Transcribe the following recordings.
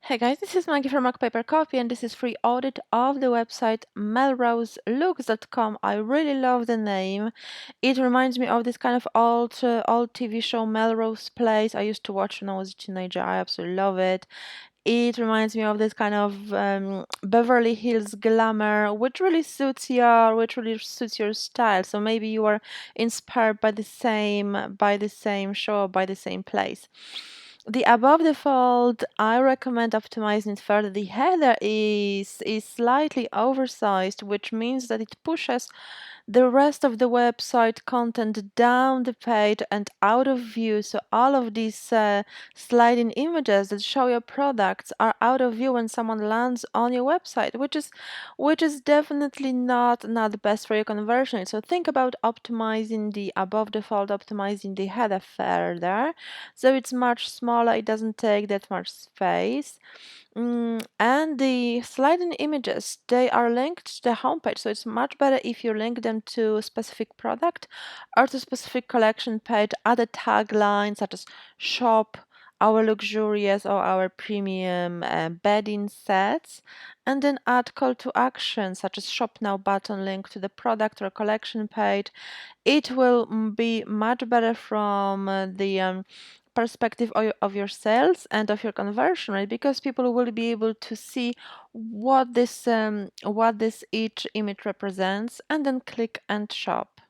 Hey guys, this is Maggie from Mac Paper Coffee, and this is free audit of the website MelroseLoox.com. I really love the name. It reminds me of this kind of old TV show Melrose Place I used to watch when I was a teenager. I absolutely love it. It reminds me of this kind of Beverly Hills glamour, which really suits your style. So maybe you are inspired by the same show, by the same place. The above the fold, I recommend optimizing it further. The header is slightly oversized, which means that it pushes the rest of the website content down the page and out of view. So all of these sliding images that show your products are out of view when someone lands on your website, which is definitely not the best for your conversion rate. So think about optimizing the above the fold, optimizing the header further, so it's much smaller. It doesn't take that much space. And the sliding images, they are linked to the homepage, so it's much better if you link them to a specific product or to a specific collection page, add a tagline such as shop, our luxurious or our premium bedding sets, and then add call to action such as shop now button link to the product or collection page. It will be much better from the perspective of your sales and of your conversion rate, because people will be able to see what this each image represents and then click and shop.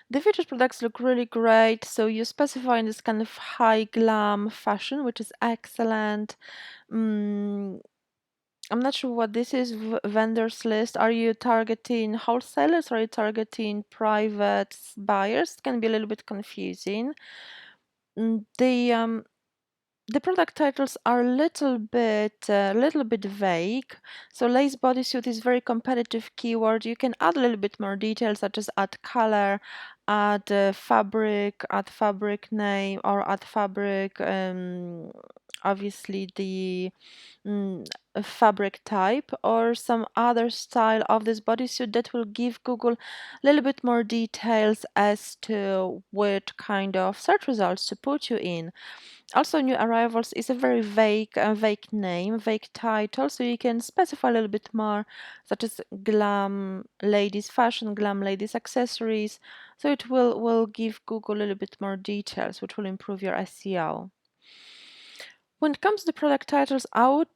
The featured products look really great, so you specify in this kind of high glam fashion, which is excellent. Mm, I'm not sure what this is. Vendors list. Are you targeting wholesalers or are you targeting private buyers? It can be a little bit confusing. Mm, The product titles are a little bit vague. So lace bodysuit is very competitive keyword. You can add a little bit more details, such as add color, add fabric name, or add fabric. Obviously the fabric type or some other style of this bodysuit that will give Google a little bit more details as to which kind of search results to put you in. Also, new arrivals is a very vague name, vague title, so you can specify a little bit more, such as glam ladies fashion, glam ladies accessories. So it will give Google a little bit more details, which will improve your SEO. When it comes to the product titles, I would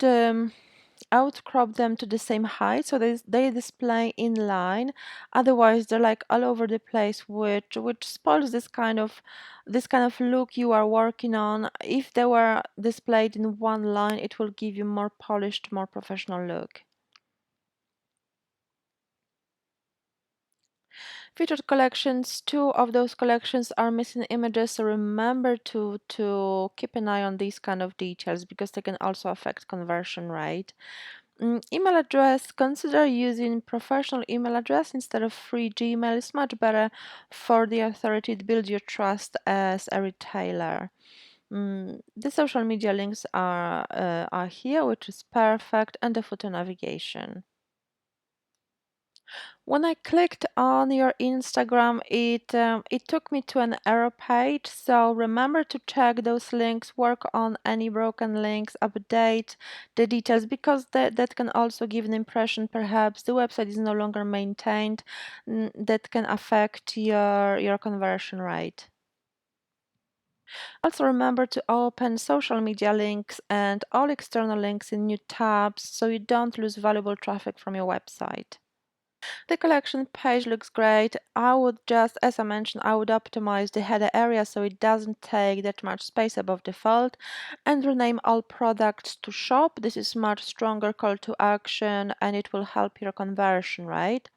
crop them to the same height so they display in line. Otherwise, they're like all over the place, which spoils this kind of look you are working on. If they were displayed in one line, it will give you more polished, more professional look. Featured collections, two of those collections are missing images, so remember to keep an eye on these kind of details because they can also affect conversion rate. Email address, consider using professional email address instead of free Gmail. It's much better for the authority to build your trust as a retailer. The social media links are here, which is perfect, and the footer navigation. When I clicked on your Instagram, it took me to an error page. So remember to check those links, work on any broken links, update the details, because that can also give an impression perhaps the website is no longer maintained. That can affect your conversion rate. Also remember to open social media links and all external links in new tabs so you don't lose valuable traffic from your website. The collection page looks great. As I mentioned, I would optimize the header area so it doesn't take that much space above the fold, and rename all products to shop. This is much stronger call to action and it will help your conversion, right?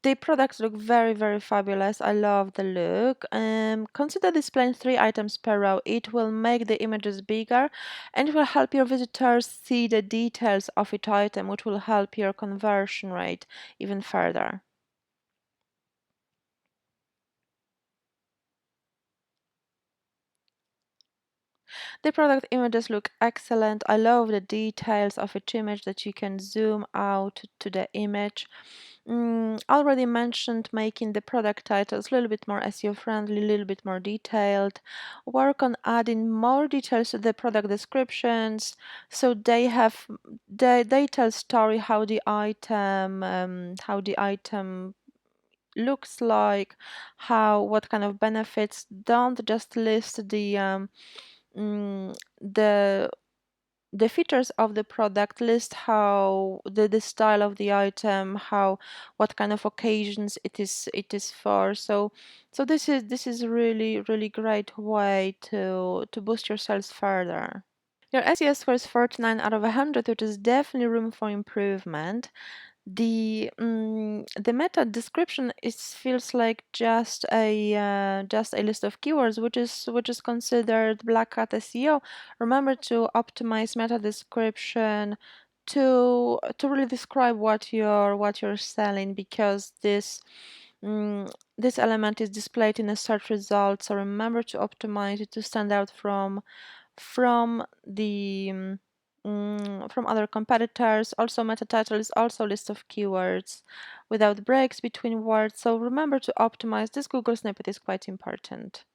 The products look very, very fabulous. I love the look. Consider displaying 3 items per row. It will make the images bigger and it will help your visitors see the details of each item, which will help your conversion rate even further. The product images look excellent. I love the details of each image that you can zoom out to the image. Already mentioned making the product titles a little bit more SEO friendly, a little bit more detailed. Work on adding more details to the product descriptions, so they tell story how the item looks like, what kind of benefits. Don't just list mm, the the features of the product, list how the style of the item, what kind of occasions it is for. So this is really great way to boost your sales further. Your SEO score is 49 out of 100, which is definitely room for improvement. The meta description feels like just a list of keywords, which is considered black hat SEO. Remember to optimize meta description to really describe what you're selling, because this element is displayed in a search result. So remember to optimize it to stand out from the from other competitors. Also, meta title is also a list of keywords without breaks between words. So remember to optimize. This Google snippet is quite important.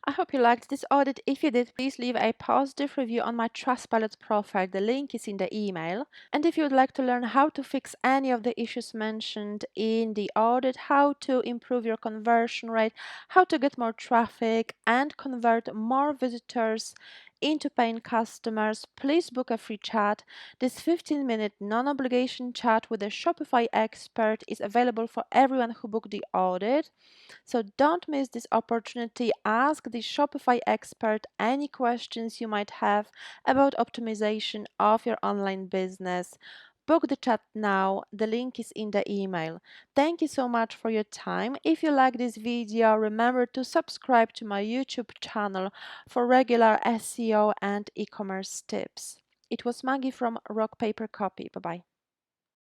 I hope you liked this audit. If you did, please leave a positive review on my Trustpilot profile. The link is in the email. And if you would like to learn how to fix any of the issues mentioned in the audit, how to improve your conversion rate, how to get more traffic and convert more visitors into paying customers, please book a free chat. This 15-minute non-obligation chat with a Shopify expert is available for everyone who booked the audit. So don't miss this opportunity. Ask the Shopify expert any questions you might have about optimization of your online business. Book the chat now. The link is in the email. Thank you so much for your time. If you like this video, remember to subscribe to my YouTube channel for regular SEO and e-commerce tips. It was Maggie from Rock Paper Copy. Bye bye.